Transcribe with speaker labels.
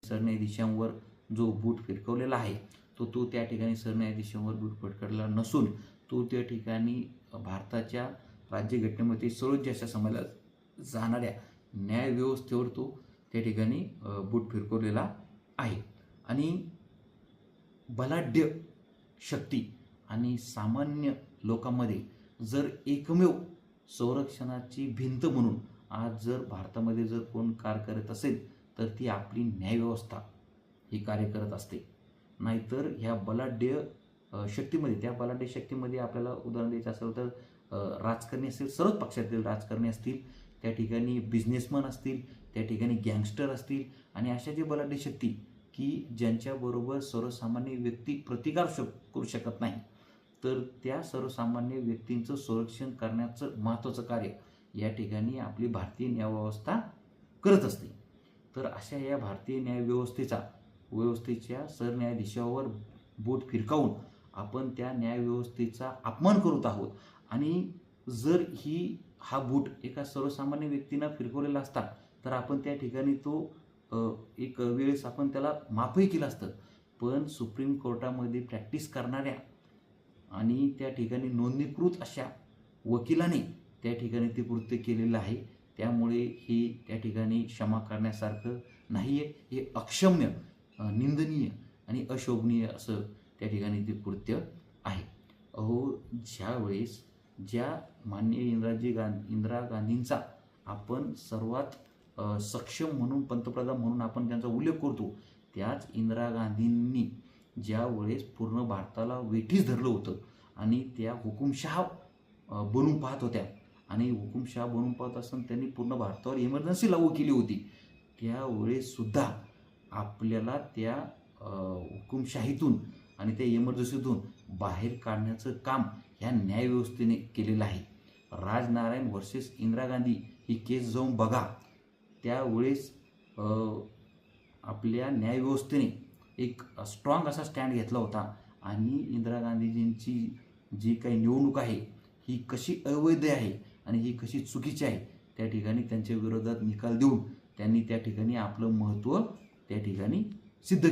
Speaker 1: सरन्यायाधीशांवर जो बूट फिरकवलेला आहे तो त्या ठिकाणी सरन्यायाधीशांवर बूट फिरकवलेला नसून तो त्या ठिकाणी भारताच्या राज्यघटनेमध्ये सर्वोच्च अशा समजल्या जाणाऱ्या न्यायव्यवस्थेवर तो त्या ठिकाणी बूट फिरकवलेला आहे. आणि बलाढ्य शक्ती आणि सामान्य लोकांमध्ये जर एकमेव संरक्षणाची भिंत म्हणून आज जर भारतामध्ये जर कोण कार्य करत असेल तर ती आपली न्यायव्यवस्था ही कार्य करत असते. नाहीतर ह्या बलाढ्य शक्तीमध्ये, त्या बलाढ्य शक्तीमध्ये आपल्याला उदाहरण द्यायचं असेल तर राजकारणी असतील, सर्वच पक्षातील राजकारणी असतील, त्या ठिकाणी बिझनेसमन असतील, त्या ठिकाणी गँगस्टर असतील आणि अशा जे बलाढ्य शक्ती की ज्यांच्याबरोबर सर्वसामान्य व्यक्ती प्रतिकार करू शकत नाही, तर त्या सर्वसामान्य व्यक्तींचं संरक्षण करण्याचं महत्त्वाचं कार्य या ठिकाणी आपली भारतीय न्यायव्यवस्था करत असते. तर अशा या भारतीय न्यायव्यवस्थेच्या सरन्यायाधीशावर बोट फिरकावून आपण त्या न्यायव्यवस्थेचा अपमान करत आहोत. आणि जर हा बूट एका सर्वसामान्य व्यक्तीनं फिरकवलेला असता तर आपण त्या ठिकाणी तो एक वेळेस आपण त्याला माफही केलं असतं. पण सुप्रीम कोर्टामध्ये प्रॅक्टिस करणाऱ्या आणि त्या ठिकाणी नोंदणीकृत अशा वकिलाने त्या ठिकाणी ते कृत्य केलेलं आहे. त्यामुळे हे त्या ठिकाणी क्षमा करण्यासारखं नाही आहे. हे अक्षम्य, निंदनीय आणि अशोभनीय असं त्या ठिकाणी ते कृत्य आहे. ज्यावेळेस ज्या माननीय इंदिरा गांधींचा आपण सर्वात सक्षम म्हणून, पंतप्रधान म्हणून आपण त्यांचा उल्लेख करतो, त्याच इंदिरा गांधींनी ज्या वेळेस पूर्ण भारताला वेठीस धरलं होतं आणि त्या हुकुमशहा बनून पाहत होत्या आणि हुकुमशहा बनून पाहत असताना त्यांनी पूर्ण भारतावर इमर्जन्सी लागू केली होती, त्यावेळेससुद्धा आपल्याला त्या हुकुमशाहीतून आणि त्या इमर्जन्सीतून बाहेर काढण्याचं काम ह्या न्यायव्यवस्थेने केलेलं आहे. राजनारायण वर्सेस इंदिरा गांधी ही केस जाऊन बघा. त्यावेळेस आपल्या न्यायव्यवस्थेने एक स्ट्रॉंग असा स्टँड घेतला होता आणि इंदिरा गांधीजींची जी काही निवडणूक आहे ही कशी अवैध आहे आणि ही कशी चुकीची आहे त्या ठिकाणी त्यांच्या विरोधात निकाल देऊन त्यांनी त्या ठिकाणी आपलं महत्त्व त्या ठिकाणी सिद्ध